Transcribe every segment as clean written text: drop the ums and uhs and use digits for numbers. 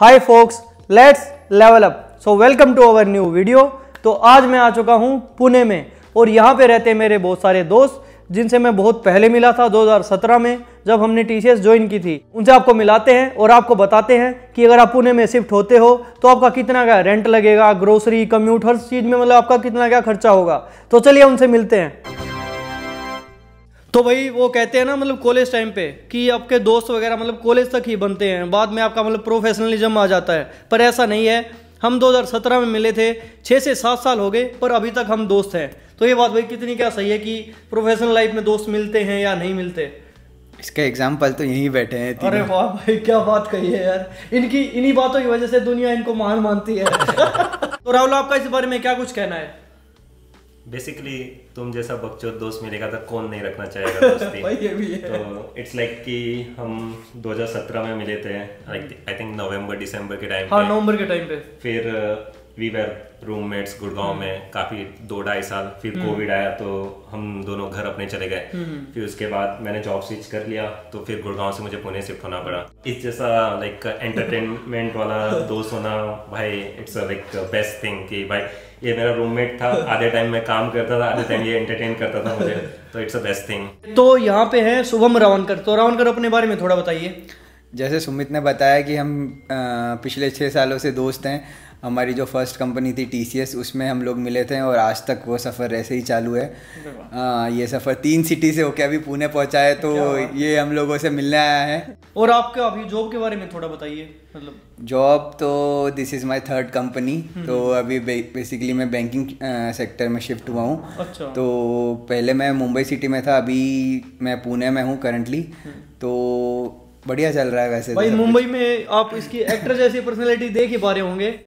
Hi folks, let's level up. So welcome to our new video. तो आज मैं आ चुका हूँ पुणे में और यहाँ पे रहते हैं मेरे बहुत सारे दोस्त जिनसे मैं बहुत पहले मिला था 2017 में जब हमने टीसीएस ज्वाइन की थी। उनसे आपको मिलाते हैं और आपको बताते हैं कि अगर आप पुणे में शिफ्ट होते हो तो आपका कितना क्या रेंट लगेगा, ग्रोसरी, कम्यूट, हर चीज़ में मतलब आपका कितना क्या खर्चा होगा। तो चलिए उनसे मिलते हैं। तो भाई वो कहते हैं ना मतलब कॉलेज टाइम पे कि आपके दोस्त वगैरह मतलब कॉलेज तक ही बनते हैं, बाद में आपका मतलब प्रोफेशनलिज्म आ जाता है, पर ऐसा नहीं है। हम 2017 में मिले थे, 6 से 7 साल हो गए पर अभी तक हम दोस्त हैं। तो ये बात भाई कितनी क्या सही है कि प्रोफेशनल लाइफ में दोस्त मिलते हैं या नहीं मिलते। इसका एग्जाम्पल तो यहीं बैठे हैं। अरे वाह भाई, क्या बात कही है यार। इन्हीं बातों की वजह से दुनिया इनको महान मानती है। तो राहुल, आपका इस बारे में क्या कुछ कहना है? बेसिकली तुम जैसा बकचोद दोस्त मिलेगा तो कौन नहीं रखना चाहेगा दोस्ती। भाई ये भी है। तो इट्स लाइक कि हम 2017 में मिले थे, आई थिंक नवंबर दिसंबर के टाइम पे। हाँ, नवंबर के टाइम पे। फिर वी वर रूममेट्स गुड़गांव में काफी 2-2.5 साल। फिर कोविड आया तो हम दोनों घर अपने चले गए। फिर उसके बाद मैंने जॉब स्विच कर लिया तो फिर गुड़गांव से मुझे पुणे शिफ्ट होना पड़ा। इस जैसा लाइक एंटरटेनमेंट वाला दोस्त होना भाई, इट्स लाइक बेस्ट थिंग कि भाई ये मेरा रूममेट था, आधे टाइम मैं काम करता था, आधे टाइम ये एंटरटेन करता था मुझे, तो इट्स अ बेस्ट थिंग। तो यहाँ पे है शुभम रावणकर। तो रावणकर अपने बारे में थोड़ा बताइए। जैसे सुमित ने बताया कि हम पिछले 6 सालों से दोस्त हैं। हमारी जो फर्स्ट कंपनी थी टीसीएस, उसमें हम लोग मिले थे और आज तक वो सफ़र ऐसे ही चालू है। ये सफ़र 3 सिटी से होकर अभी पुणे पहुंचा है, तो ये हम लोगों से मिलने आया है। और आपका अभी जॉब के बारे में थोड़ा बताइए। मतलब जॉब तो this is my third company. तो अभी बेसिकली मैं बैंकिंग सेक्टर में शिफ्ट हुआ हूँ। अच्छा। तो पहले मैं मुंबई सिटी में था, अभी मैं पुणे में हूँ करंटली। तो बढ़िया चल रहा है वैसे भाई। मुंबई में आप इसकी एक्टर जैसी पर्सनैलिटी देख ही पा रहे होंगे।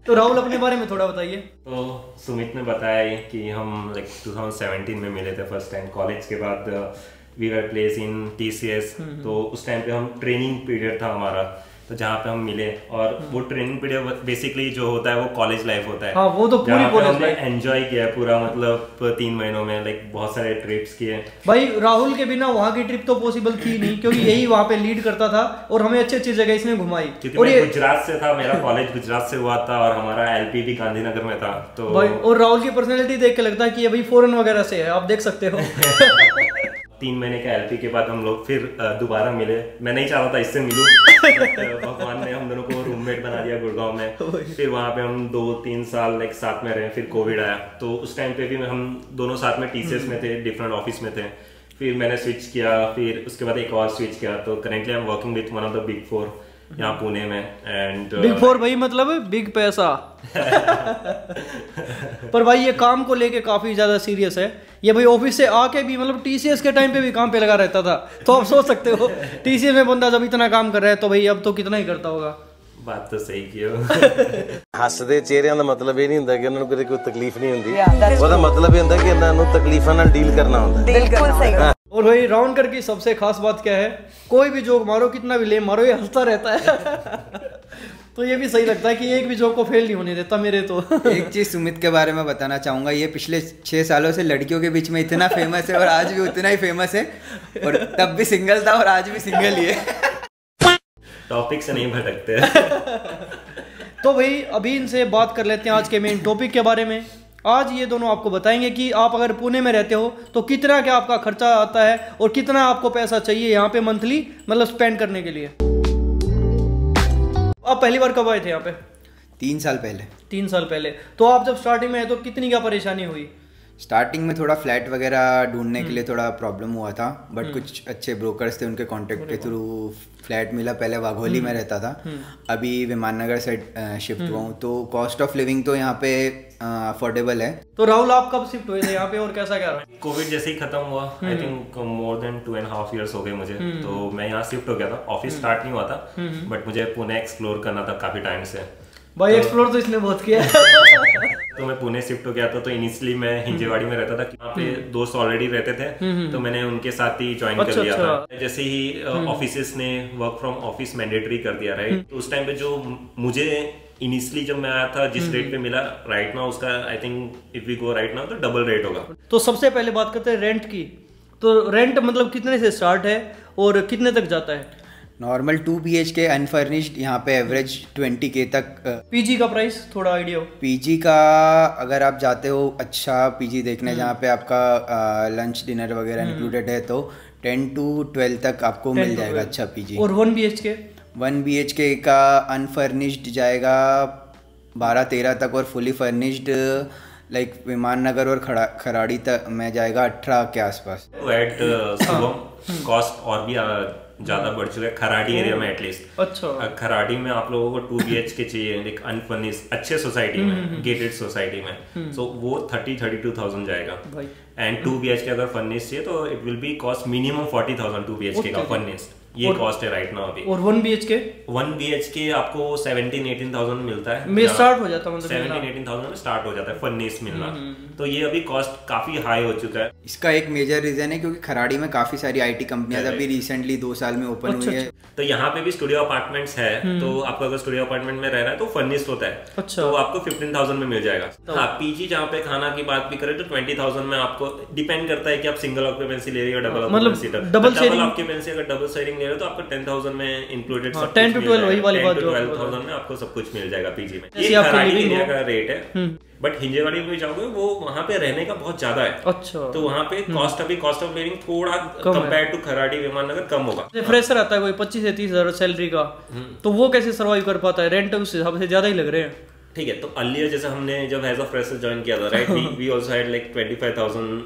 तो राहुल अपने बारे में थोड़ा बताइए। तो सुमित ने बताया कि हम लाइक 2017 में मिले थे फर्स्ट टाइम कॉलेज के बाद। We were place in TCS. तो उस टाइम पे हम ट्रेनिंग पीरियड था हमारा, तो जहाँ पे हम मिले। और वो ट्रेनिंग पीरियड बेसिकली जो होता है वो कॉलेज लाइफ होता है। हाँ, वो तो पूरी कॉलेज लाइफ एंजॉय किया पूरा, मतलब 3 महीनों में लाइक बहुत सारे ट्रिप्स किए। भाई राहुल के बिना वहाँ की ट्रिप तो पॉसिबल थी नहीं, क्योंकि यही वहाँ पे लीड करता था और हमें अच्छी अच्छी जगह इसने घुमाई। क्योंकि और मैं गुजरात से था, मेरा कॉलेज गुजरात से हुआ था और हमारा एलपी भी गांधीनगर में था। तो भाई, और राहुल की पर्सनैलिटी देख के लगता है कि ये भाई फॉरेन वगैरह से है, आप देख सकते हो। 3 महीने का एलपी के बाद हम लोग फिर दोबारा मिले। मैं नहीं चाहता था इससे मिलूं, भगवान ने हम दोनों को रूममेट बना दिया गुड़गांव में। फिर वहाँ पे हम 2-3 साल लाइक साथ में रहे। फिर कोविड आया तो उस टाइम पे भी हम दोनों साथ में टीसीएस में थे, डिफरेंट ऑफिस में थे। फिर मैंने स्विच किया, फिर उसके बाद एक और स्विच किया। तो currently I am working with one of the big 4 यहाँ पुणे में। एंड बिग 4 भाई मतलब बिग पैसा। पर भाई ये काम को लेके काफी ज्यादा सीरियस है। ये भाई ऑफिस से आके भी मतलब टीसीएस के टाइम पे भी काम पे लगा रहता था। तो आप सोच सकते हो टीसीएस में बंदा जब इतना काम कर रहा है तो भाई अब तो कितना ही करता होगा। बात तो सही किया। ਹੱਸਦੇ ਚਿਹਰਿਆਂ ਦਾ ਮਤਲਬ ਇਹ ਨਹੀਂ ਹੁੰਦਾ ਕਿ ਉਹਨਾਂ ਨੂੰ ਕਦੇ ਕੋਈ ਤਕਲੀਫ ਨਹੀਂ ਹੁੰਦੀ। ਉਹਦਾ ਮਤਲਬ ਇਹ ਹੁੰਦਾ ਕਿ ਇਹਨਾਂ ਨੂੰ ਤਕਲੀਫਾਂ ਨਾਲ ਡੀਲ ਕਰਨਾ ਹੁੰਦਾ। बिल्कुल सही। और भाई रावणकर की सबसे खास बात क्या है, कोई भी जोक मारो, कितना भी लेम मारो, ये हंसता रहता है। तो ये भी सही लगता है कि एक भी जोक को फेल नहीं होने देता मेरे। तो एक चीज़ सुमित के बारे में बताना चाहूँगा। ये पिछले 6 सालों से लड़कियों के बीच में इतना फेमस है और आज भी उतना ही फेमस है। और तब भी सिंगल था और आज भी सिंगल ही है। टॉपिक से नहीं भटकते। तो भाई अभी इनसे बात कर लेते हैं आज के मेन टॉपिक के बारे में। आज ये दोनों आपको बताएंगे कि आप अगर पुणे में रहते हो तो कितना क्या आपका खर्चा आता है और कितना आपको पैसा चाहिए यहाँ पे मंथली मतलब स्पेंड करने के लिए। आप पहली बार कब आए थे यहाँ पे? 3 साल पहले। 3 साल पहले। तो आप जब स्टार्टिंग में आए तो कितनी क्या परेशानी हुई? स्टार्टिंग में थोड़ा फ्लैट वगैरह ढूंढने के लिए थोड़ा प्रॉब्लम हुआ था, बट कुछ अच्छे ब्रोकर्स थे, उनके कांटेक्ट के थ्रू फ्लैट मिला। पहले वाघोली में रहता था, अभी विमाननगर से शिफ्ट हुआ हूँ। तो कॉस्ट ऑफ लिविंग तो यहाँ पे अफोर्डेबल है। तो राहुल, आप कब शिफ्ट हुए थे यहाँ पे और कैसा क्या रहा? कोविड जैसे ही खत्म हुआ, I think more than 2.5 years हो गए मुझे। तो मैं यहाँ शिफ्ट हो गया था। ऑफिस स्टार्ट नहीं हुआ था, बट मुझे पुणे एक्सप्लोर करना था काफी टाइम से। भाई एक्सप्लोर तो इसने बहुत किया। तो मैं पुणे शिफ्ट हो गया था। तो इनिशियली मैं हिंजेवाड़ी में रहता था, वहाँ पे दोस्त ऑलरेडी रहते थे, तो मैंने उनके साथ ही ज्वाइन कर लिया था। जैसे ही ऑफिसेस ने वर्क फ्रॉम ऑफिस मैंडेटरी कर दिया, राइट। तो उस टाइम पे जो मुझे इनिशियली जब मैं आया था जिस रेट पे मिला, राइट नाउ उसका I think if we go right now तो डबल रेट होगा। तो सबसे पहले बात करते हैं रेंट की। तो रेंट मतलब कितने से स्टार्ट है और कितने तक जाता है? नॉर्मल 2 BHK अनफर्निश्ड यहाँ पे एवरेज 20K तक। पीजी का प्राइस थोड़ा आइडिया हो? पीजी का अगर आप जाते हो अच्छा पीजी देखने जहाँ पे आपका लंच डिनर वगैरह इंक्लूडेड है तो 10 to 12 तक आपको मिल जाएगा अच्छा पीजी। और 1 BHK? 1 BHK का अनफर्निश्ड जाएगा 12-13 तक और फुली फर्निश्ड लाइक विमान नगर और खराड़ी तक में जाएगा 18 के आसपास। एट शुभम कॉस्ट और भी ज्यादा बढ़ चुका है खराड़ी एरिया में एटलीस्ट। अच्छा, खराड़ी में आप लोगों को 2 BHK चाहिए लाइक अनफर्निश्ड अच्छे सोसाइटी में, गेटेड सोसाइटी में, सो वो 30-32,000 जाएगा भाई। एंड 2 BHK अगर फर्निश्ड चाहिए तो it will be cost minimum 40,000 2 BHK का फर्निश्ड, ये कॉस्ट है राइट नाउ अभी। और 1 BHK? 1 BHK आपको 17-18,000 मिलता है, में स्टार्ट हो जाता है, मतलब 17-18,000 में स्टार्ट हो जाता है फर्निश्ड मिलना। तो ये अभी कॉस्ट काफी हाई हो चुका है। इसका एक मेजर रीजन है क्योंकि खराड़ी में काफी सारी IT कंपनियां अभी रिसेंटली 2 साल में ओपन हुई है। तो यहाँ पे भी स्टूडियो अपार्टमेंट्स है, तो आपको अगर स्टूडियो अपार्टमेंट में रह रहा है तो फर्निश्ड होता है। अच्छा। तो आपको 15,000 में मिल जाएगा। हाँ, पीजी जहाँ पे खाना की बात भी करें तो 20,000 में आपको डिपेंड करता है कि आप सिंगल ऑक्यूपेंसी ले रही हो डबल ऑक्यूपेंसी। डबल ऑक्यूपेंसी अगर डबल शेयरिंग ले रहे हो तो आपको 10,000 में इंक्लूडेड 10 to 12 वही वाली बात, 12,000 में आपको सब कुछ मिल जाएगा पीजी में। ये खराड़ी एरिया का रेट है। बट हिंजेवाड़ी में जाओगे वो वहाँ पे रहने का बहुत ज्यादा है। अच्छा। तो वहाँ पे कॉस्ट ऑफ लिविंग थोड़ा कंपेयर टू खराड़ी विमान नगर कम होगा। फ्रेशर आता है कोई 25 से 30,000 सैलरी का, तो वो कैसे सर्वाइव कर पाता है? रेंट उस हिसाब से ज्यादा ही लग रहे हैं। ठीक है, तो अर्लियर जैसे हमने जब एज अ फ्रेशर ज्वाइन किया था right, we also had like 25,000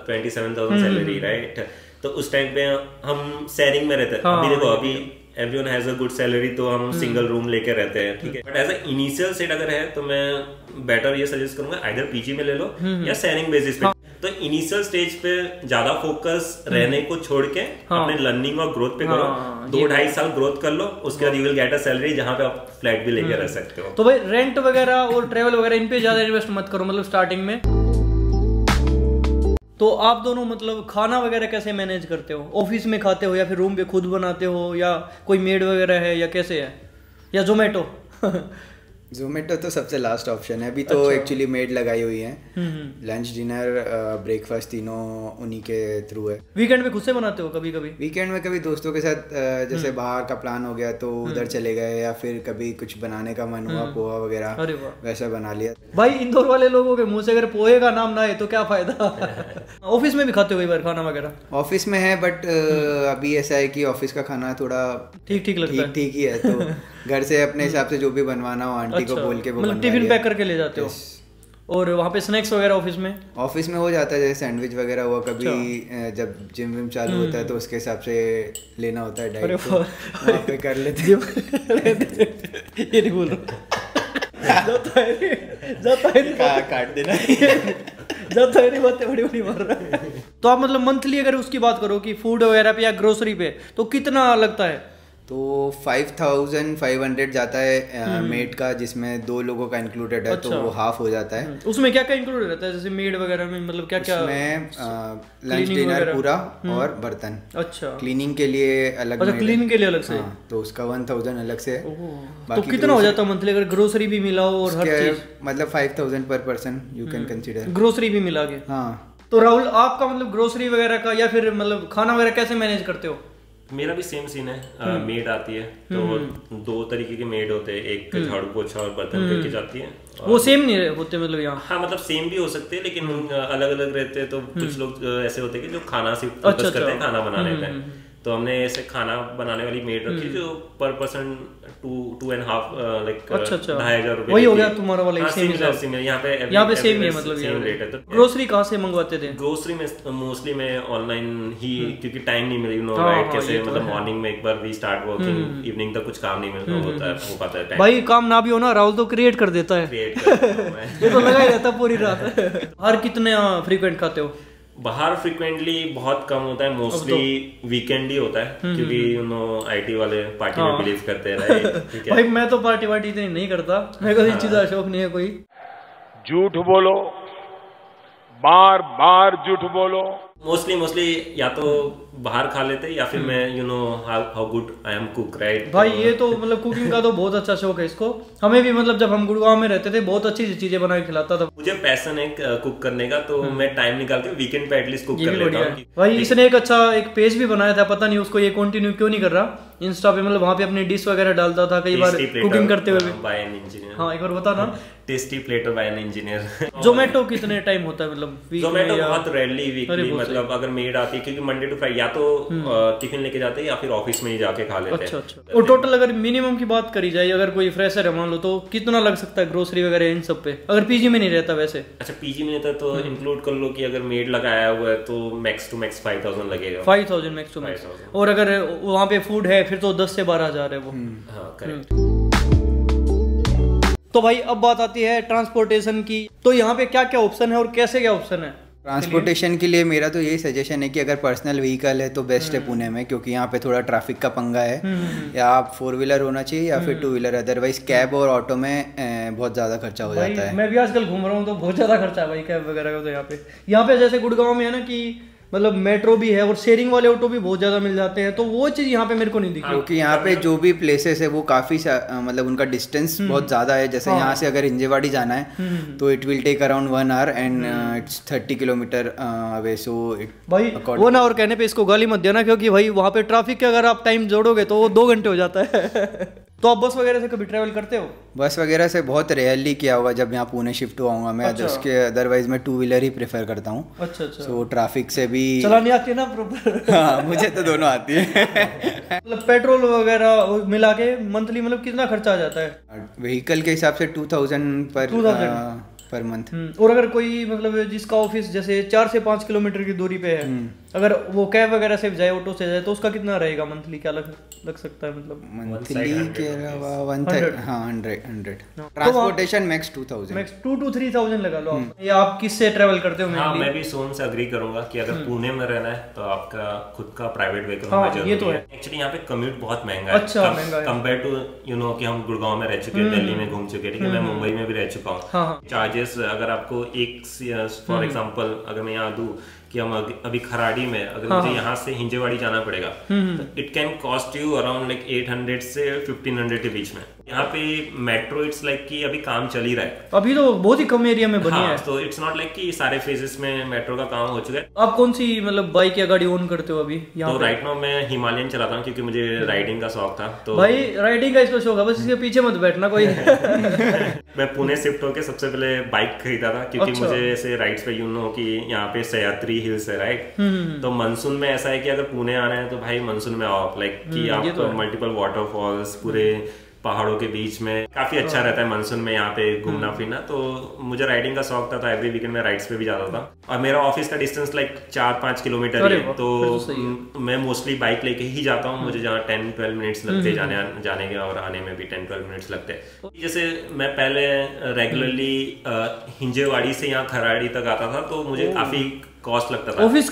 27,000 salary right. तो उस टाइम पे हम शेयरिंग में रहते थे। अभी देखो अभी everyone has a good salary तो हम सिंगल रूम लेके रहते हैं, ठीक है। But as a initial set अगर है तो मैं बेटर ये सजेस्ट करूंगा आइदर पीजी में ले लो या शेयरिंग बेसिस पे। तो इनिशियल स्टेज पे ज्यादा फोकस रहने को छोड़ के अपने लर्निंग और ग्रोथ पे करो। 2-2.5 साल ग्रोथ कर लो, उसके बाद you will get a salary जहाँ पे आप फ्लैट भी लेके रह सकते हो। तो भाई रेंट वगैरह और ट्रेवल वगैरह इन पे ज्यादा इन्वेस्ट मत करो, मतलब स्टार्टिंग में। तो आप दोनों मतलब खाना वगैरह कैसे मैनेज करते हो? ऑफिस में खाते हो या फिर रूम पे खुद बनाते हो, या कोई मेड वगैरह है, या कैसे है, या जोमेटो? जोमेटो तो सबसे लास्ट ऑप्शन है अभी तो। एक्चुअली मेड लगाई हुई है, लंच डिनर ब्रेकफास्ट तीनों उन्हीं के थ्रू है। वीकेंड में खुद से बनाते हो कभी कभी? वीकेंड में कभी दोस्तों के साथ जैसे बाहर का प्लान हो गया तो उधर चले गए, या फिर कभी कुछ बनाने का मन हुआ पोहा वगैरह वैसा बना लिया। भाई इंदौर वाले लोगों के मुंह से अगर पोहे का नाम ना है तो क्या फायदा। ऑफिस में भी खाते हो कई बार खाना वगैरह? ऑफिस में है बट अभी ऐसा है कि ऑफिस का खाना थोड़ा ठीक लगता है, ठीक ही है। तो घर से अपने हिसाब से जो भी बनवाना हो आंटी को बोल के वो मतलब टिफिन पैक करके ले जाते हो? और वहाँ पे स्नैक्स वगैरह ऑफिस में? ऑफिस में हो जाता है, जैसे सैंडविच वगैरह हुआ कभी जब जिम विम चालू होता है तो उसके हिसाब से लेना होता है डाइट, तो वहाँ पे कर लेते हैं। ये नहीं बोल रहा, जाता है काट देना, जाता है, बातें बड़ी बड़ी मार रहा है। तो आप मतलब मंथली अगर उसकी बात करो कि फूड वगैरह पे या ग्रोसरी पे, तो कितना लगता है? तो 5,500 जाता है मेड का, जिसमें 2 लोगों का इंक्लूडेड है। तो वो हाफ हो जाता है। उसमें क्या क्या इंक्लूडेड रहता है जैसे मेड वगैरह में, मतलब क्या क्या? उसमें लंच डिनर पूरा और बर्तन। अच्छा, क्लीनिंग के लिए अलग? अच्छा, क्लीनिंग के लिए अलग से। तो उसका 1,000 अलग से। तो कितना हो जाता है मंथली अगर ग्रोसरी भी मिला हो और हर चीज? मतलब 5,000 पर person you can consider, grocery भी मिला के। हाँ। तो राहुल आपका मतलब ग्रोसरी वगैरह का या फिर मतलब खाना वगैरह कैसे मैनेज करते हो? मेरा भी सेम सीन है। मेड आती है तो 2 तरीके के मेड होते हैं, एक झाड़ू पोछा और बर्तन करके जाती है। वो सेम नहीं होते मतलब यहाँ? हाँ, मतलब सेम भी हो सकते हैं लेकिन अलग अलग रहते हैं। तो कुछ लोग ऐसे होते हैं कि जो खाना सिर्फ फोकस करते हैं खाना बनाने पे। तो हमने ऐसे खाना बनाने वाली मेड रखी जो पर पर्सन 2.5 लाइक 2,500 रुपए। वही हो गया तुम्हारा वाला? यहाँ पे सेम ही है, मतलब सेम रेट है। तो ग्रोसरी कहाँ से मंगवाते थे? ग्रोसरी में मोस्टली मैं ऑनलाइन ही, क्योंकि टाइम नहीं मिली राइट। कैसे मतलब मॉर्निंग में एक बार वी स्टार्ट वर्किंग, इवनिंग तक कुछ काम नहीं मिलता होता है, हो पाता है। भाई काम ना भी हो ना, राहुल तो क्रिएट कर देता है, ये तो लगा ही रहता पूरी रात। हर कितने फ्रीक्वेंट खाते हो? बाहर फ्रीक्वेंटली बहुत कम होता है, मोस्टली वीकेंड ही होता है, क्योंकि आईटी वाले पार्टी में बिलीव करते हैं राइट। ठीक है भाई, मैं तो पार्टी वार्टी इतनी नहीं करता, मेरे को इस चीज का शौक नहीं है कोई। झूठ बोलो, बार बार झूठ बोलो। मोस्टली या तो बाहर खा लेते या फिर मैं you know how good I am cook right. भाई ये तो मतलब कुकिंग का तो बहुत अच्छा शौक है इसको। हमें भी मतलब जब हम गुड़गांव में रहते थे बहुत अच्छी चीजें बना के खिलाता था। मुझे पैशन है कुक करने का, तो मैं टाइम निकाल के वीकेंड पे एटलीस्ट कुक कर लेता हूँ। भाई इसने एक अच्छा एक पेज भी बनाया था, पता नहीं उसको ये कंटिन्यू क्यों नहीं कर रहा इंस्टा पे, मतलब वहाँ पे अपनी डिश वगैरह डालता था कई बार कुकिंग करते हुए। By an engineer. हाँ एक बार बता ना। Tasty platter by an engineer. Zomato कितने टाइम होता है मतलब? जोमेटो बहुत रेयरली वीकली, मतलब अगर मेड आती है क्योंकि मंडे टू फ्राइडे या तो टिफिन लेके जाते हैं या फिर ऑफिस में ही जाके खा लेते हैं। अच्छा अच्छा। और टोटल अगर मिनिमम की बात करी जाए, अगर कोई फ्रेशर है मान लो, तो कितना लग सकता है ग्रोसरी वगैरह इन सब पे, अगर पीजी में नहीं रहता वैसे? अच्छा पीजी में रहता तो इंक्लूड कर लो कि अगर मेड लगाया हुआ है तो मैक्स टू मैक्स 5000 लगेगा। 5000 मैक्स टू मैक्स। और अगर वहाँ पे फूड है फिर तो 10 से 12,000 है वो। हाँ करेक्ट। तो भाई अब बात आती है ट्रांसपोर्टेशन की, तो यहाँ पे क्या क्या ऑप्शन है और कैसे क्या ऑप्शन है? ट्रांसपोर्टेशन के लिए मेरा तो यही सजेशन है कि अगर पर्सनल व्हीकल है तो बेस्ट है पुणे में, क्योंकि यहाँ पे थोड़ा ट्रैफिक का पंगा है। या आप 4 व्हीलर होना चाहिए या फिर 2 व्हीलर, अदरवाइज कैब और ऑटो में बहुत ज़्यादा खर्चा हो जाता है। मैं भी आजकल घूम रहा हूँ तो बहुत ज़्यादा खर्चा है भाई कैब वगैरह का। तो यहाँ पे जैसे गुड़गांव में है ना कि मतलब मेट्रो भी है और शेयरिंग वाले ऑटो भी बहुत ज्यादा मिल जाते हैं, तो वो चीज यहाँ पे मेरे को नहीं दिखी। क्योंकि यहाँ पे जो भी प्लेसेस है वो काफी मतलब उनका डिस्टेंस बहुत ज्यादा है। जैसे यहाँ से अगर हिंजेवाड़ी जाना है तो it will take around 1 hour and it's 30 kilometre away. So भाई 1 hour कहने पे इसको गाली मत देना, क्योंकि भाई वहाँ पे ट्रैफिक के अगर आप टाइम जोड़ोगे तो वो 2 घंटे हो जाता है। तो आप बस वगैरह से कभी ट्रैवल करते हो? बस वगैरह से बहुत रेयरली किया होगा जब यहाँ पुणे शिफ्ट हुआ मैं। अच्छा। उसके अदरवाइज मैं 2 व्हीलर ही प्रेफर करता हूँ। अच्छा अच्छा। सो ट्रैफिक से भी चलानी आती है ना प्रॉपर? हाँ मुझे तो दोनों आती है। मतलब पेट्रोल वगैरह मिला के मंथली मतलब कितना खर्चा आ जाता है? व्हीकल के हिसाब से 2000 पर मंथ। और अगर कोई मतलब जिसका ऑफिस जैसे 4 से 5 किलोमीटर की दूरी पे है, अगर वो कैब वगैरह से जाए, ऑटो से जाए, तो उसका कितना रहेगा मंथली? क्या लग सकता है मतलब? मंथली के अलावा 100 ट्रांसपोर्टेशन मैक्स 2000 मैक्स 2 to 3000 लगा लो आप। ये आप किससे ट्रैवल करते हो? हाँ मैं भी सोम से अग्री करूंगा कि अगर पुणे में रहना है तो आपका खुद का प्राइवेट व्हीकल होना जरूरी है। एक्चुअली यहाँ पे कम्यूट बहुत महंगा है। अच्छा महंगा है कंपेयर टू यू नो कि हम गुड़गांव में रह चुके हैं, दिल्ली में घूम चुके हैं, ठीक है, मैं मुंबई में भी रह चुका हूँ। चार्जेस अगर आपको एक फॉर एग्जांपल अगर मैं यहाँ दूं कि हम अभी खराड़ी में अगर मुझे यहाँ से हिंजेवाड़ी जाना पड़ेगा तो it can cost you around like 800 से 1500 के बीच में। यहाँ पे मेट्रो इट्स लाइक कि अभी काम चल ही रहा है, अभी तो बहुत ही कम एरिया में बनी है। तो इट्स नॉट लाइक कि सारे फेजेस में मेट्रो का काम हो चुका है। आप कौन सी मतलब बाइक या गाड़ी ओन करते हो अभी? तो राइट नाउ मैं हिमालयन चलाता हूँ क्योंकि मुझे राइडिंग का शौक था। तो भाई राइडिंग का इसको शौक है, बस इसके पीछे मत बैठना कोई। मैं पुणे शिफ्ट होके सबसे पहले बाइक खरीदा था क्योंकि मुझे ऐसे राइड्स पे यू नो कि यहाँ पे सह्याद्री हिल्स है राइट। तो मानसून में ऐसा है कि अगर पुणे आना है तो भाई मानसून में आओ, लाइक कि आप मल्टीपल वाटरफॉल्स पूरे पहाड़ों के बीच में काफी अच्छा रहता है मानसून में यहाँ पे घूमना फिरना। तो मुझे राइडिंग का शौक था, तो एवरी वीकेंड में राइड्स पे भी जाता था। और मेरा ऑफिस का डिस्टेंस लाइक 4-5 किलोमीटर है, तो मैं मोस्टली बाइक लेके ही जाता हूँ। मुझे जहाँ 10-12 मिनट्स लगते जाने के और आने में भी 10-12 मिनट्स लगते हैं। जैसे मैं पहले रेगुलरली हिंजेवाड़ी से यहाँ खराड़ी तक आता था, तो मुझे काफी कॉस्ट लगता था ऑफिस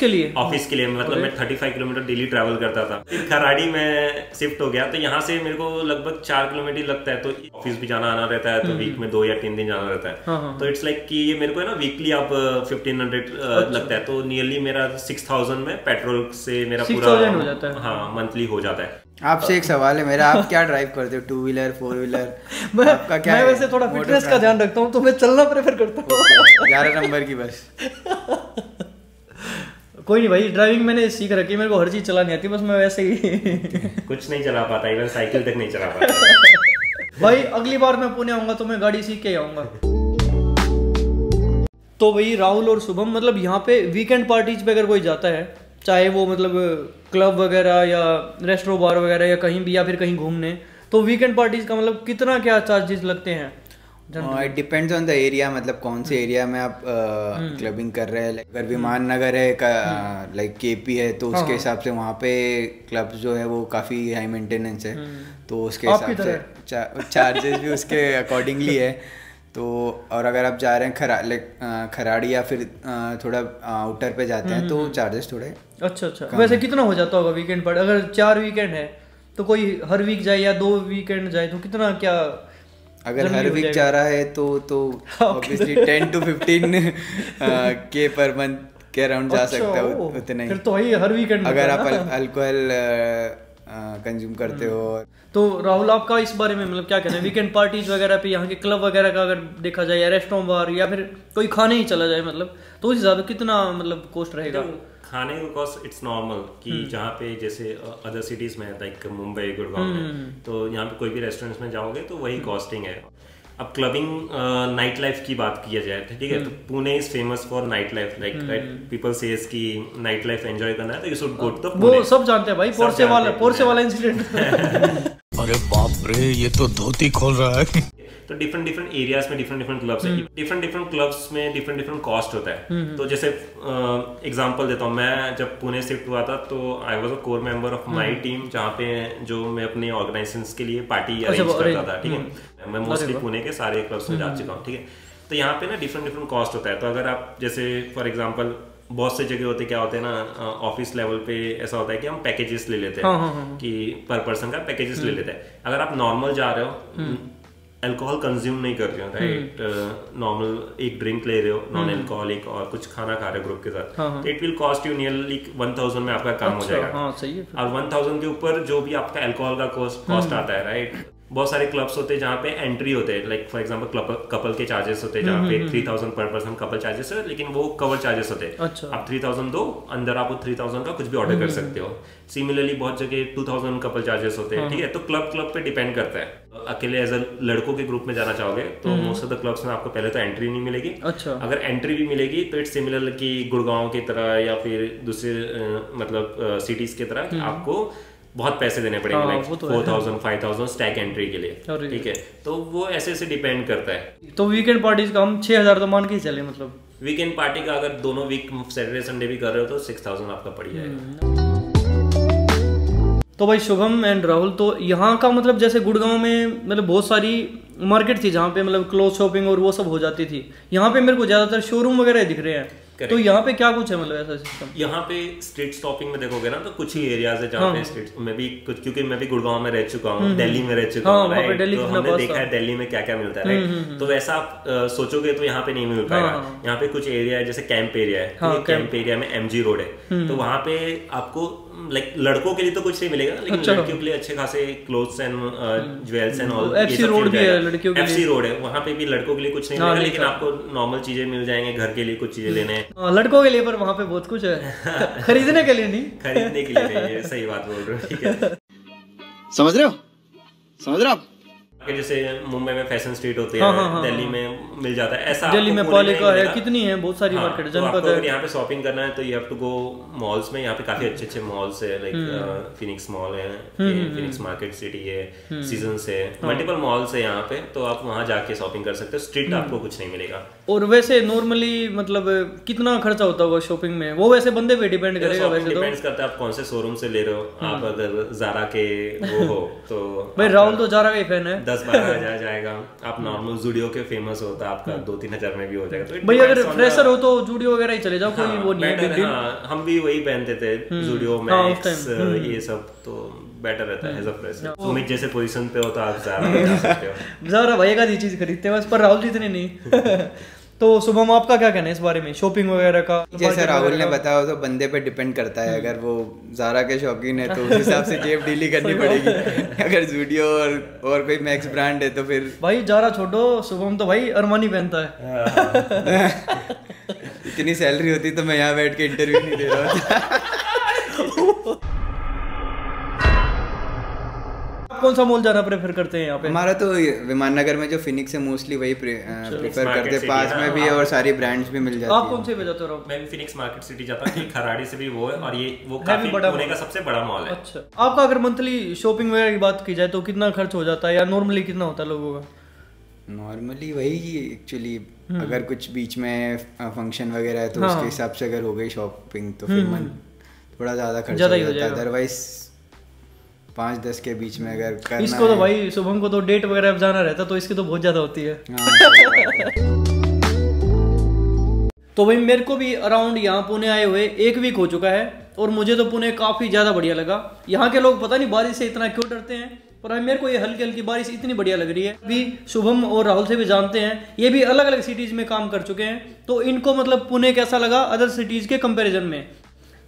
के लिए मतलब मैं 35 किलोमीटर डेली ट्रैवल करता था। फिर खराड़ी में शिफ्ट हो गया तो यहाँ से मेरे को लगभग 4 किलोमीटर लगता है, तो ऑफिस भी जाना आना रहता है, तो वीक में 2 या 3 दिन जाना रहता है। तो इट्स लाइक कि ये मेरे को है ना वीकली आप 1500 लगता है, तो नियरली मेरा 6000 में पेट्रोल से मेरा पूरा हो जाता है। हाँ मंथली हो जाता है। आपसे एक सवाल है मेरा, आप क्या ड्राइव करते हो? 2 व्हीलर 4 व्हीलर आपका क्या? मैं वैसे थोड़ा फिटनेस का ध्यान रखता हूँ, तो मैं चलना प्रेफर करता हूँ। 11 नंबर की बस। कोई नहीं भाई, ड्राइविंग मैंने सीख रखी है, मेरे को हर चीज चलानी आती है, बस मैं वैसे ही कुछ नहीं चला पाता, इवन साइकिल तक नहीं चला पाता। भाई अगली बार मैं पुणे आऊंगा तो मैं गाड़ी सीख के आऊंगा। तो भाई राहुल और शुभम मतलब यहाँ पे वीकेंड पार्टीज पे अगर कोई जाता है, चाहे वो मतलब क्लब वगैरह या रेस्टोरेंट बार वगैरह या कहीं भी, या फिर कहीं घूमने, तो वीकेंड पार्टीज का मतलब कितना क्या चार्जेस लगते हैं? It depends on the area, मतलब कौन से एरिया में आप क्लबिंग कर रहे हैं। अगर विमान नगर है लाइक केपी है तो उसके हिसाब से वहाँ पे क्लब्स जो है वो काफ़ी हाई मेंटेनेंस है, तो उसके हिसाब से चार्जेस भी उसके अकॉर्डिंगली है। तो और अगर आप जा रहे हैं खराड़ी या फिर थोड़ा आउटर पे जाते हैं तो चार्जेस थोड़े अच्छा वैसे कितना हो जाता होगा वीकेंड पर? अगर 4 वीकेंड है तो कोई हर वीक जाए या 2 वीकेंड जाए तो कितना क्या? अगर हर वीक जा रहा है तो ऑब्वियसली 10 to 15 के पर मंथ के अराउंड जा सकते हो, उतने ही। फिर तो वही हर वीकेंड अगर आप अल्कोहल कंज्यूम करते हो। तो राहुल आपका इस बारे में मतलब क्या कहना है, वीकेंड पार्टीज वगैरह पे यहाँ के क्लब वगैरह का अगर देखा जाए, या रेस्टोरेंट बार या फिर कोई खाने ही चला जाए, मतलब तो उस हिसाब से कितना मतलब कॉस्ट रहेगा? खाने का कॉस्ट इट्स नॉर्मल कि जहाँ पे जैसे अदर सिटीज में लाइक मुंबई गुड़गांव में, तो यहाँ पे कोई भी रेस्टोरेंट्स में जाओगे तो वही कॉस्टिंग है। अब क्लबिंग नाइट लाइफ की बात किया जाए ठीक है, तो Pune is famous for night life, like people says कि नाइट लाइफ एंजॉय करना है तो you should go to the Pune. वो सब जानते हैं भाई, पोर्से वाला इंसिडेंट। अरे बाप रे, ये तो धोती खोल रहा है। तो डिफरेंट एरियाज में डिफरेंट क्लब्स हैं, डिफरेंट क्लब्स में डिफरेंट कॉस्ट होता है। तो जैसे एग्जांपल देता हूँ, मैं जब पुणे शिफ्ट हुआ था तो I was a core member of my team, जहाँ पे जो मैं अपने ऑर्गेनाइजेशंस के लिए पार्टी अरेंज करता था। ठीक है, मैं मोस्टली पुणे के सारे क्लब्स में जा चुका हूँ। ठीक है, तो यहाँ पे ना डिफरेंट कॉस्ट होता है। तो अगर आप जैसे फॉर एग्जाम्पल बहुत से जगह होते क्या होते हैं ना, ऑफिस लेवल पे ऐसा होता है कि हम पैकेजेस ले लेते हैं कि पर पर्सन का पैकेजेस ले लेते हैं। अगर आप नॉर्मल जा रहे हो, अल्कोहल कंज्यूम नहीं कर रहे हो, राइट, नॉर्मल एक ड्रिंक ले रहे हो नॉन अल्कोहलिक और कुछ खाना खा रहे हो ग्रुप के साथ, तो it will cost you nearly 1000 में आपका काम हो जाएगा। सही है। और 1000 के ऊपर जो भी आपका अल्कोहल का कॉस्ट आता है, राइट। बहुत सारे क्लब्स होते हैं जहाँ पे एंट्री होते हैं, लाइक फॉर एग्जांपल कपल के चार्जेस होते हैं जहाँ पे 3000 पर पर्सन कपल चार्जेस है, लेकिन वो कवर चार्जेस होते हैं। अच्छा। आप 3000 दो, अंदर आप 3000 का कुछ भी ऑर्डर कर सकते हो। सिमिलरली बहुत जगह 2000 कपल चार्जेस होते हैं। ठीक है, तो क्लब पे डिपेंड करता है। अकेले एज अ लड़कों के ग्रुप में जाना चाहोगे तो मोस्ट ऑफ द क्लब्स में आपको पहले तो एंट्री नहीं मिलेगी। अच्छा। अगर एंट्री भी मिलेगी तो इट्स सिमिलर कि गुड़गांव की तरह या फिर दूसरे मतलब सिटीज की तरह आपको बहुत पैसे देने पड़ेंगे, लाइक 4000 5000 स्टैक एंट्री के लिए। ठीक है, तो वो ऐसे डिपेंड करता है। तो वीकेंड पार्टीज का हम 6000 तो मान के ही चले, मतलब वीकेंड पार्टी का अगर दोनों वीक सैटरडे संडे भी कर रहे हो तो 6000 आपका पड़ जाएगा। तो भाई शुभम एंड राहुल, तो यहाँ का मतलब जैसे गुड़गांव में मतलब बहुत सारी मार्केट थी जहाँ पे मतलब क्लोथ शॉपिंग और वो सब हो जाती थी। यहाँ पे मेरे को ज्यादातर शोरूम वगैरह दिख रहे हैं। तो यहाँ पे क्या कुछ है मतलब ऐसा सिस्टम? यहाँ पे स्ट्रीट शॉपिंग में देखोगे ना तो कुछ ही एरियाज है जहाँ पे स्ट्रीट में भी कुछ, क्योंकि मैं भी गुड़गांव में रह चुका हूँ, दिल्ली में रह चुका हूँ, राइट, तो हमने देखा है दिल्ली में क्या क्या मिलता है, राइट। तो वैसा आप सोचोगे तो यहाँ पे नहीं मिल पाएगा। यहाँ पे कुछ एरिया है जैसे कैंप एरिया है, कैंप एरिया में MG रोड है, तो वहाँ पे आपको लाइक लड़कों के लिए तो कुछ नहीं मिलेगा, लेकिन लड़कियों के लिए अच्छे खासे clothes and jewels and all. FC road भी है लड़कियों के लिए, FC रोड है, वहाँ पे भी लड़कों के लिए कुछ नहीं मिलेगा, लेकिन आपको नॉर्मल चीजें मिल जाएंगे, घर के लिए कुछ चीजें लेने हैं लड़कों के लिए, पर वहाँ पे बहुत कुछ है खरीदने के लिए नहीं, खरीदने के लिए नहीं। सही बात बोल रहे हो, ठीक है। समझ रहे हो आप? जैसे मुंबई में फैशन स्ट्रीट होती है, दिल्ली में मिल जाता है, ऐसा दिल्ली में पालिका है, कितनी है, बहुत सारी मार्केट जनपद है। अगर यहाँ पे शॉपिंग करना है तो you have to go malls में। यहाँ पे काफी अच्छे मॉल्स है, लाइक फिनिक्स मॉल है, फिनिक्स मार्केट सिटी है, सीजन्स है, मल्टीपल मॉल्स है यहाँ पे, तो आप वहाँ जाके शॉपिंग कर सकते हो। स्ट्रीट आपको कुछ नहीं मिलेगा। और वैसे नॉर्मली मतलब कितना खर्चा होता होगा शॉपिंग में, वो वैसे बंदे पे डिपेंड करेगा। वैसे तो डिपेंड करता है आप कौन से शोरूम से ले रहे हो। आप अगर ज़ारा के वो हो तो भाई राहुल तो ज़ारा का ही फैन है, 10-12 हजार जाएगा। आप नॉर्मल जूडियो के फेमस होता है, आपका 2-3 हजार में भी हो जाएगा। तो भाई अगर फ्रेशर हो तो जूडियो वगैरह ही चले जाओ, कोई वो नहीं है। हम भी वही पहनते थे, जूडियो मैक्स ये सब, तो बेटर रहता है एज अ फ्रेशर। सुमित जैसे पोजीशन पे हो तो आप ज़ारा जा सकते हो। ज़ारा भाई का चीज खरीदते हैं बस, पर राहुल जितने नहीं। तो शुभम आपका क्या कहना है इस बारे में, शॉपिंग वगैरह का? जैसे राहुल ने बताया तो बंदे पे डिपेंड करता है। अगर वो ज़ारा के शौकीन है तो उस हिसाब से जेब डीली करनी पड़ेगी। अगर जूडियो और कोई मैक्स ब्रांड है तो फिर भाई ज़ारा छोड़ो, शुभम तो भाई अरमानी पहनता है। इतनी सैलरी होती तो मैं यहाँ बैठ के इंटरव्यू नहीं दे रहा था। कौन सा मॉल जाना प्रेफर करते हैं यहाँ पे? हमारा तो विमान नगर में जो फिनिक्स है मोस्टली वही प्रेफर करते हैं, पास में भी है और सारी ब्रांड्स भी मिल जाती है। आप कौन से पे जाते हो? मैं भी फिनिक्स मार्केट सिटी जाता हूँ, खराड़ी से भी वो है, और ये वो काफी पुणे का सबसे बड़ा मॉल है। अच्छा, आपका अगर मंथली शॉपिंग वगैरह की बात की जाए तो कितना खर्च हो जाता है, या नॉर्मली कितना होता है लोगों का? नॉर्मली वही एक्चुअली अगर कुछ बीच में फंक्शन वगैरह है तो उसके हिसाब से अगर हो गई शॉपिंग तो फिर थोड़ा ज़्यादा खर्चा हो जाता है। अदरवाइज 5-10 के बीच में अगर करना इसको तो भाई शुभम को तो डेट वगैरह जाना रहता, तो इसकी तो बहुत ज़्यादा होती है। तो भाई मेरे को भी अराउंड यहाँ पुणे आए हुए 1 वीक हो चुका है, और मुझे तो पुणे काफ़ी ज़्यादा बढ़िया लगा। यहाँ के लोग पता नहीं बारिश से इतना क्यों डरते हैं, पर मेरे को ये हल्की हल्की बारिश इतनी बढ़िया लग रही है। अभी शुभम और राहुल से भी जानते हैं, ये भी अलग अलग सिटीज में काम कर चुके हैं, तो इनको मतलब पुणे कैसा लगा अदर सिटीज के कंपैरिजन में।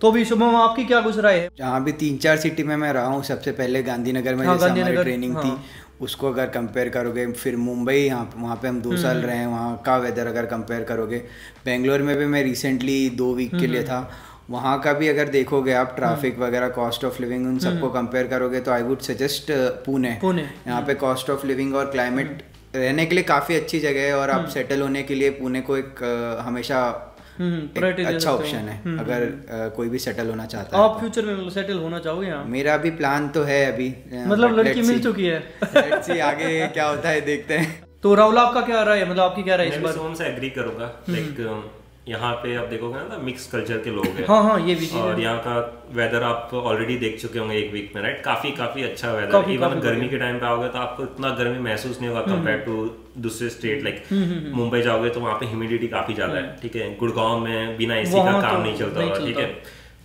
तो भी शुभम आपकी क्या कुछ राय है? जहाँ भी 3-4 सिटी में मैं रहा हूँ, सबसे पहले गांधीनगर में जैसे हमारी ट्रेनिंग थी, उसको अगर कंपेयर करोगे, फिर मुंबई वहाँ पे हम 2 साल रहे हैं, वहाँ का वेदर अगर कंपेयर करोगे, बेंगलोर में भी मैं रिसेंटली 2 वीक के लिए था, वहाँ का भी अगर देखोगे आप, ट्रैफिक वगैरह, कॉस्ट ऑफ लिविंग, उन सबको कंपेयर करोगे तो आई वुड सजेस्ट पुणे। यहाँ पे कॉस्ट ऑफ लिविंग और क्लाइमेट रहने के लिए काफ़ी अच्छी जगह है, और आप सेटल होने के लिए पुणे को एक हमेशा अच्छा ऑप्शन है अगर कोई भी सेटल होना चाहता है। आप फ्यूचर में सेटल होना चाहोगे यहाँ? मेरा भी प्लान तो है अभी, मतलब लड़की मिल चुकी है, लेट्स सी आगे क्या होता है, देखते हैं। तो राहुल आपका क्या राय है, मतलब आपकी क्या राय है इस बार? मैं से एग्री करूंगा। लाइक यहाँ पे आप देखोगे ना, मिक्स कल्चर के लोग हैं। हाँ ये भी, और यहाँ का वेदर आप ऑलरेडी देख चुके होंगे 1 वीक में, राइट? काफी अच्छा वेदर। इवन गर्मी के टाइम पे आओगे तो आपको इतना गर्मी महसूस नहीं होगा कंपेयर टू दूसरे स्टेट। लाइक मुंबई जाओगे तो वहाँ पे ह्यूमिडिटी काफी ज्यादा है, ठीक है। गुड़गांव में बिना एसी का काम नहीं चलता होगा, ठीक है।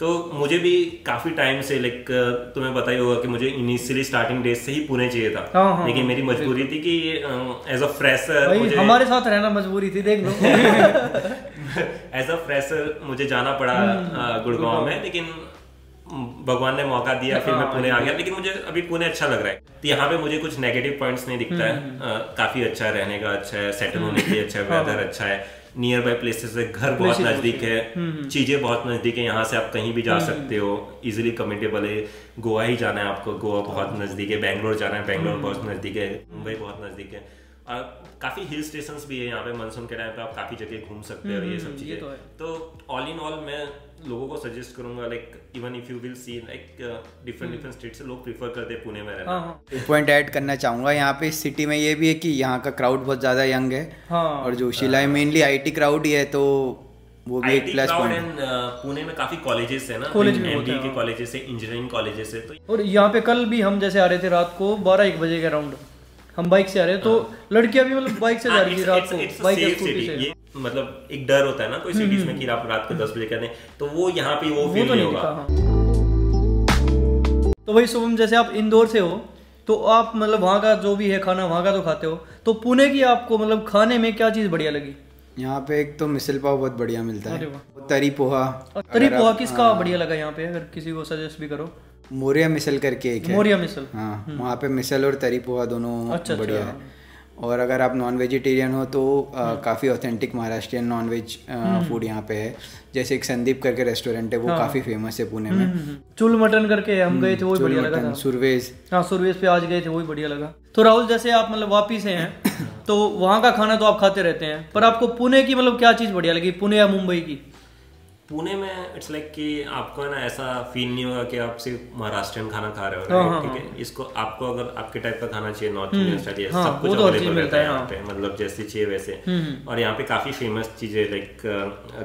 तो मुझे भी काफी टाइम से, लाइक तुम्हें पता ही होगा कि मुझे इनिशियली स्टार्टिंग डेज से ही पुणे चाहिए था, लेकिन मेरी मजबूरी थी कि एज अ फ्रेशर हमारे साथ रहना मजबूरी थी, देख लो। एज अ फ्रेशर मुझे जाना पड़ा गुड़गांव में, लेकिन भगवान ने मौका दिया, फिर मैं पुणे आ गया। लेकिन मुझे अभी पुणे अच्छा लग रहा है, तो यहाँ पे मुझे कुछ नेगेटिव पॉइंट्स नहीं दिखता है। काफी अच्छा है, रहने का अच्छा है, सेटल होने के लिए अच्छा है, वेदर अच्छा है, नियर बाय प्लेसेस है, घर बहुत नजदीक है, चीजें बहुत नजदीक है, यहाँ से आप कहीं भी जा सकते हो, इजीली कम्यूटेबल है। गोवा ही जाना है आपको, गोवा बहुत नजदीक है। बैंगलोर जाना है, बैंगलोर बहुत नजदीक है। मुंबई बहुत नजदीक है। काफी हिल स्टेशंस भी है यहाँ पे, मानसून के टाइम पे आप काफी जगह घूम सकते हो, ये सब चीजें। तो ऑल इन ऑल मैं लोगों को सजेस्ट करूंगा, like even if you will see like different state से लोग प्रीफर करते हैं पुणे में रहना। एक पॉइंट ऐड करना चाहूंगा, यहाँ पे इस सिटी में ये भी है कि यहाँ का क्राउड बहुत ज्यादा यंग है, और जोशीला है मेनली आईटी क्राउड ही है, तो वो भी एक प्लस पॉइंट है। पुणे में काफी कॉलेजेस है ना, एमबीए के कॉलेजेस है, इंजीनियरिंग कॉलेजेस है। तो और यहाँ पे कल भी हम जैसे आ रहे थे रात को 12-1 बजे के अराउंड, हम बाइक से आ रहे हैं, तो लड़कियां भी मतलब बाइक से जा रही थी रात को, बाइक या स्कूटी से। ये मतलब एक डर होता है ना कोई सिटीज में कि आप रात को 10 बजे करने, तो वो यहाँ पे वो फील नहीं होगा। तो भाई शुभम, जैसे आप इंदौर से हो, तो आप मतलब वहाँ का जो भी है खाना वहाँ का तो खाते हो, तो पुणे की आपको मतलब खाने में क्या चीज बढ़िया लगी? यहाँ पे एक तो मिसल पाव बहुत बढ़िया मिलता है, तरी पोहा। तरी पोहा किसका बढ़िया लगा यहाँ पे, अगर किसी को सजेस्ट भी करो? मोरिया मिसल करके एक है, मोरिया मिसल, हाँ, वहाँ पे मिसल और तरी पोहा दोनों बढ़िया है। और अगर आप नॉन वेजिटेरियन हो तो काफ़ी authentic Maharashtrian non veg food यहाँ पे है, जैसे एक संदीप करके रेस्टोरेंट है, वो काफ़ी फेमस है पुणे में। चुल मटन करके हम गए थे, वो बढ़िया लगा था। सुरवेज, हाँ सुरवेज पे आज गए थे, वही बढ़िया लगा। तो राहुल, जैसे आप मतलब वापिस हैं तो वहाँ का खाना तो आप खाते रहते हैं, पर आपको पुणे की मतलब क्या चीज़ बढ़िया लगी, पुणे या मुंबई की? पुणे में इट्स लाइक कि आपको है ना ऐसा फील नहीं होगा कि आप सिर्फ महाराष्ट्रियन खाना खा रहे हो, ठीक है। इसको आपको अगर आपके टाइप का खाना चाहिए, नॉर्थ इंडियन स्टाइल, सब कुछ अवेलेबल रहता है यहाँ पे, मतलब जैसे चाहिए वैसे। और यहाँ पे काफी फेमस चीजें लाइक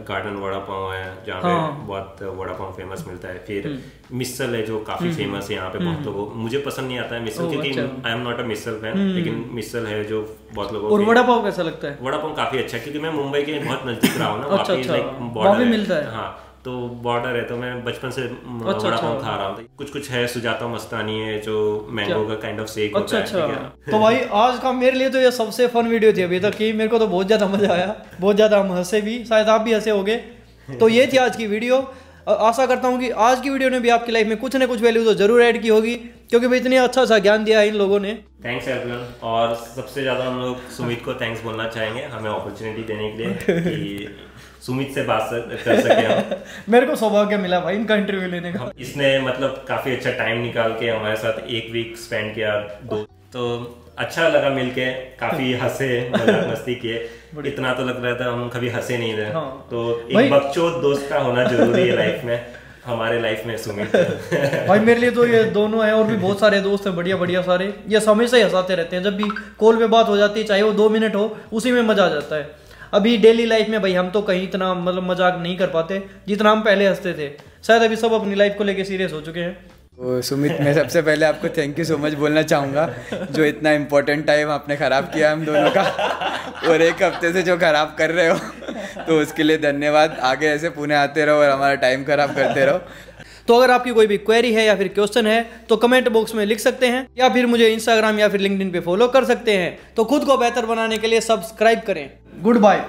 गार्डन वड़ा पाव है, जहाँ पे बहुत वड़ा पाव फेमस मिलता है। फिर मिसल है जो काफी फेमस है यहाँ पे बहुतों को, मुझे पसंद नहीं आता है मिसल, क्योंकि I am not a misal fan, लेकिन मिसल है जो बहुत लोगों को। और वड़ा पाव कैसा लगता है? वड़ा पाव काफी अच्छा है, क्योंकि मैं मुंबई के बहुत नजदीक रहा हूँ ना, वहाँ पे मिलता है। हाँ, तो बॉर्डर है, तो मैं बचपन से वड़ा पाव खा रहा हूँ। कुछ है सुजाता मस्तानी है जो मैंगो का काइंड ऑफ शेक होता है। तो भाई आज का मेरे लिए तो ये सबसे फन वीडियो थी अभी तक की, मेरे को तो बहुत ज्यादा मजा आया, बहुत ज्यादा हम हंसे भी, शायद आप भी हंसे होगे। तो ये थी आज की वीडियो। आशा करता हूँ कि आज की वीडियो ने भी आपकी लाइफ में कुछ ना कुछ वैल्यू तो जरूर ऐड की होगी, क्योंकि भाई इतनी अच्छा ज्ञान दिया है इन लोगों ने। थैंक्स एवरीवन, और सबसे ज्यादा हम लोग सुमित को थैंक्स बोलना चाहेंगे हमें अपॉर्चुनिटी देने के लिए कि सुमित से बात कर सके हम। मेरे को सौभाग्य मिला भाई इनका इंटरव्यू लेने का। इसने मतलब काफी अच्छा टाइम निकाल के हमारे साथ 1 वीक स्पेंड किया, तो अच्छा लगा मिलके, काफी हंसे, मजाक मस्ती किए। इतना तो लग रहा था हम कभी हंसे नहीं रहे। तो एक बकचोद दोस्त का होना जरूरी है लाइफ में, हमारे लाइफ में सुमित। भाई मेरे लिए तो ये दोनों हैं, और भी बहुत सारे दोस्त हैं बढ़िया बढ़िया सारे, ये हमेशा ही हंसाते रहते हैं। जब भी कॉल पे बात हो जाती है, चाहे वो 2 मिनट हो, उसी में मजा आ जाता है। अभी डेली लाइफ में भाई हम तो कहीं इतना मतलब मजाक नहीं कर पाते जितना हम पहले हंसते थे। शायद अभी सब अपनी लाइफ को लेके सीरियस हो चुके हैं। तो सुमित, मैं सबसे पहले आपको थैंक यू सो मच बोलना चाहूँगा, जो इतना इम्पोर्टेंट टाइम आपने ख़राब किया हम दोनों का, और 1 हफ्ते से जो ख़राब कर रहे हो, तो उसके लिए धन्यवाद। आगे ऐसे पुणे आते रहो और हमारा टाइम ख़राब करते रहो। तो अगर आपकी कोई भी क्वेरी है या फिर क्वेश्चन है तो कमेंट बॉक्स में लिख सकते हैं, या फिर मुझे इंस्टाग्राम या फिर लिंक्डइन पे फॉलो कर सकते हैं। तो खुद को बेहतर बनाने के लिए सब्सक्राइब करें। Good bye.